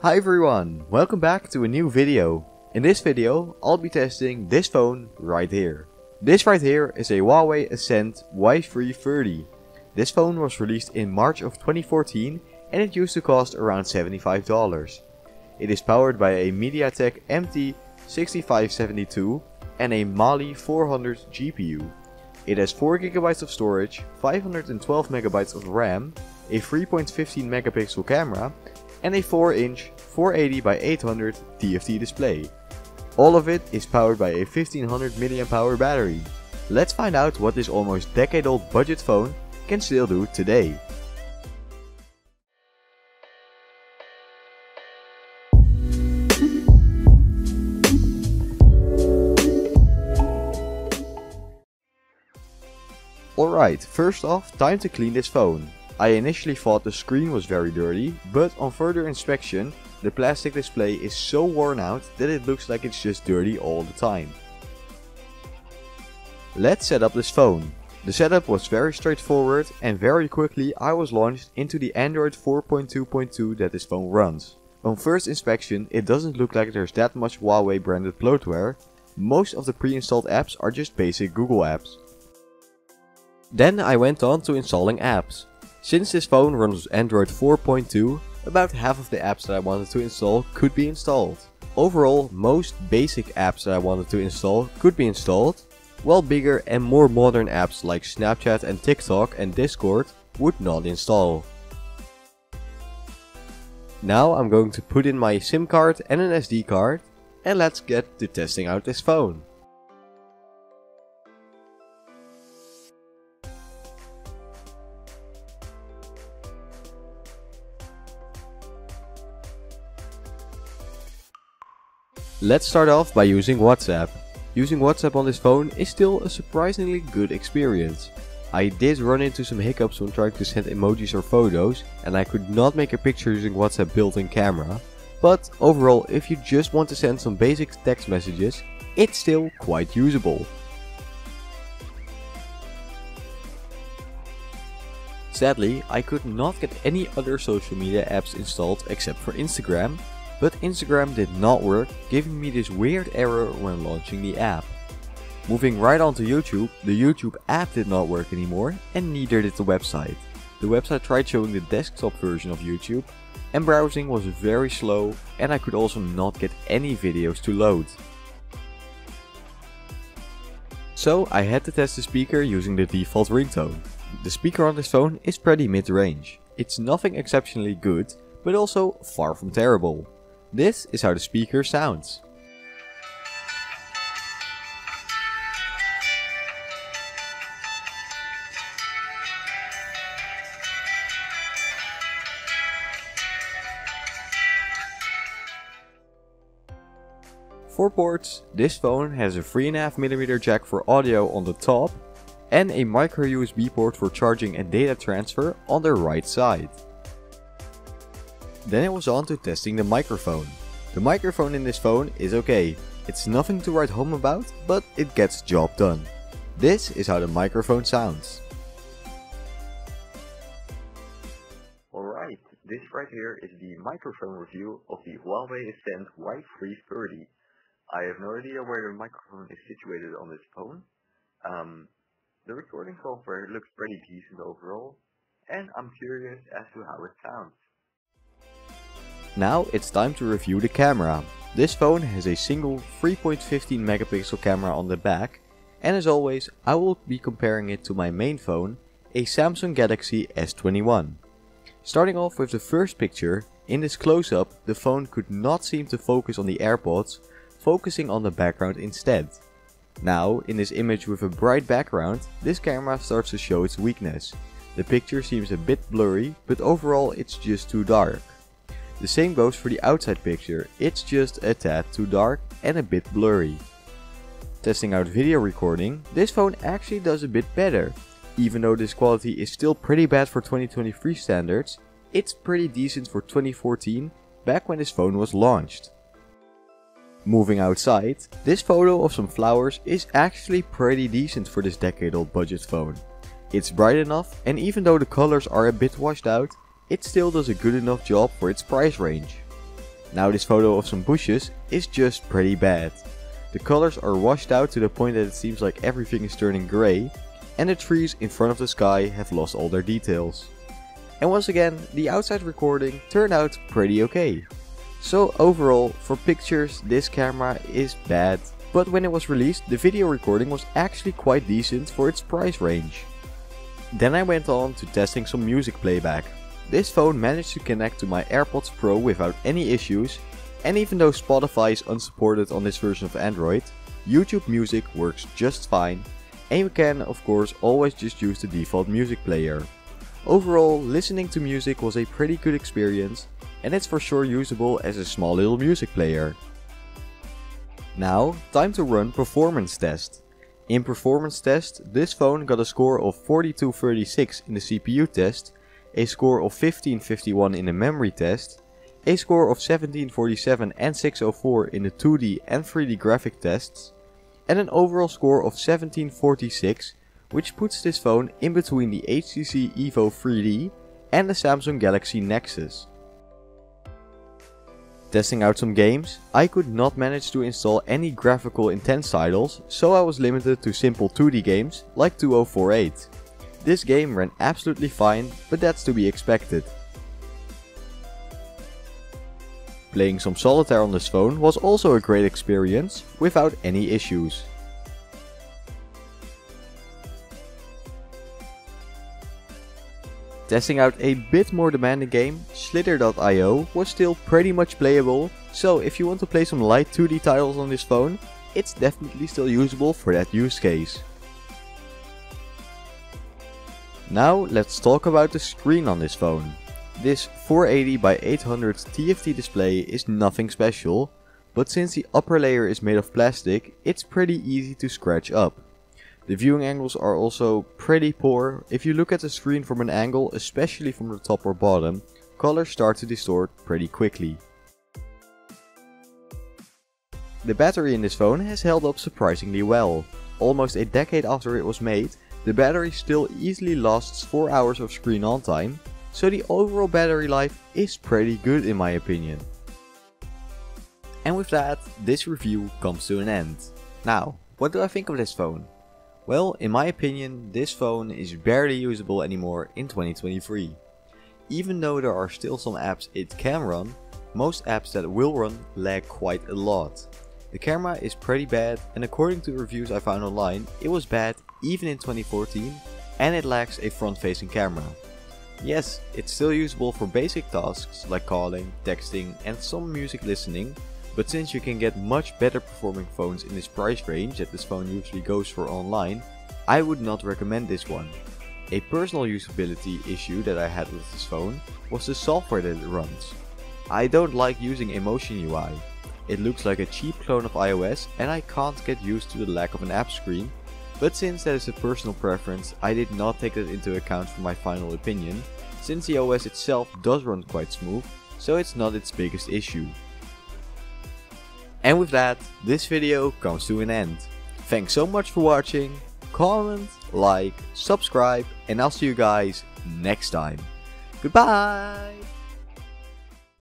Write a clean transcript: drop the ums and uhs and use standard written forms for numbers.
Hi everyone, welcome back to a new video. In this video, I'll be testing this phone right here. This right here is a Huawei Ascend Y330. This phone was released in March of 2014 and it used to cost around $75. It is powered by a MediaTek MT6572 and a Mali 400 GPU. It has 4GB of storage, 512MB of RAM, a 3.15 megapixel camera and a 4-inch 480x800 TFT display. All of it is powered by a 1500 mAh battery. Let's find out what this almost decade-old budget phone can still do today. Alright, first off, time to clean this phone. I initially thought the screen was very dirty, but on further inspection, the plastic display is so worn out that it looks like it's just dirty all the time. Let's set up this phone. The setup was very straightforward and very quickly I was launched into the Android 4.2.2 that this phone runs. On first inspection, it doesn't look like there's that much Huawei branded bloatware. Most of the pre-installed apps are just basic Google apps. Then I went on to installing apps. Since this phone runs Android 4.2, about half of the apps that I wanted to install could be installed. Overall, most basic apps that I wanted to install could be installed, while bigger and more modern apps like Snapchat and TikTok and Discord would not install. Now I'm going to put in my SIM card and an SD card, and let's get to testing out this phone. Let's start off by using WhatsApp. Using WhatsApp on this phone is still a surprisingly good experience. I did run into some hiccups when trying to send emojis or photos, and I could not make a picture using WhatsApp built-in camera. But overall, if you just want to send some basic text messages, it's still quite usable. Sadly, I could not get any other social media apps installed except for Instagram. But Instagram did not work, giving me this weird error when launching the app. Moving right on to YouTube, the YouTube app did not work anymore and neither did the website. The website tried showing the desktop version of YouTube and browsing was very slow and I could also not get any videos to load. So I had to test the speaker using the default ringtone. The speaker on this phone is pretty mid-range. It's nothing exceptionally good, but also far from terrible. This is how the speaker sounds. For ports, this phone has a 3.5mm jack for audio on the top and a micro USB port for charging and data transfer on the right side. Then it was on to testing the microphone. The microphone in this phone is okay. It's nothing to write home about, but it gets the job done. This is how the microphone sounds. Alright, this right here is the microphone review of the Huawei Ascend Y330. I have no idea where the microphone is situated on this phone. The recording software looks pretty decent overall, and I'm curious as to how it sounds. Now it's time to review the camera. This phone has a single 3.15 megapixel camera on the back, and as always I will be comparing it to my main phone, a Samsung Galaxy S21. Starting off with the first picture, in this close-up the phone could not seem to focus on the AirPods, focusing on the background instead. Now in this image with a bright background, this camera starts to show its weakness. The picture seems a bit blurry, but overall it's just too dark. The same goes for the outside picture, it's just a tad too dark and a bit blurry. Testing out video recording, this phone actually does a bit better. Even though this quality is still pretty bad for 2023 standards, it's pretty decent for 2014, back when this phone was launched. Moving outside, this photo of some flowers is actually pretty decent for this decade-old budget phone. It's bright enough, and even though the colors are a bit washed out, it still does a good enough job for its price range. Now this photo of some bushes is just pretty bad. The colors are washed out to the point that it seems like everything is turning grey, and the trees in front of the sky have lost all their details. And once again, the outside recording turned out pretty okay. So overall, for pictures this camera is bad, but when it was released the video recording was actually quite decent for its price range. Then I went on to testing some music playback. This phone managed to connect to my AirPods Pro without any issues, and even though Spotify is unsupported on this version of Android, YouTube Music works just fine, and you can of course always just use the default music player. Overall, listening to music was a pretty good experience, and it's for sure usable as a small little music player. Now, time to run performance test. In performance test, this phone got a score of 4236 in the CPU test, a score of 1551 in the memory test, a score of 1747 and 604 in the 2D and 3D graphic tests, and an overall score of 1746, which puts this phone in between the HTC Evo 3D and the Samsung Galaxy Nexus. Testing out some games, I could not manage to install any graphical intense titles, so I was limited to simple 2D games like 2048. This game ran absolutely fine, but that's to be expected. Playing some Solitaire on this phone was also a great experience, without any issues. Testing out a bit more demanding game, Slither.io, was still pretty much playable, so if you want to play some light 2D titles on this phone, it's definitely still usable for that use case. Now let's talk about the screen on this phone. This 480 by 800 TFT display is nothing special, but since the upper layer is made of plastic, it's pretty easy to scratch up. The viewing angles are also pretty poor. If you look at the screen from an angle, especially from the top or bottom, colors start to distort pretty quickly. The battery in this phone has held up surprisingly well. Almost a decade after it was made, the battery still easily lasts 4 hours of screen on time, so the overall battery life is pretty good in my opinion. And with that, this review comes to an end. Now, what do I think of this phone? Well, in my opinion, this phone is barely usable anymore in 2023. Even though there are still some apps it can run, most apps that will run lag quite a lot. The camera is pretty bad, and according to reviews I found online, it was bad even in 2014, and it lacks a front-facing camera. Yes, it's still usable for basic tasks like calling, texting and some music listening, but since you can get much better performing phones in this price range that this phone usually goes for online, I would not recommend this one. A personal usability issue that I had with this phone was the software that it runs. I don't like using Emotion UI. It looks like a cheap clone of iOS and I can't get used to the lack of an app screen, but since that is a personal preference, I did not take that into account for my final opinion, since the OS itself does run quite smooth, so it's not its biggest issue. And with that, this video comes to an end. Thanks so much for watching, comment, like, subscribe, and I'll see you guys next time. Goodbye!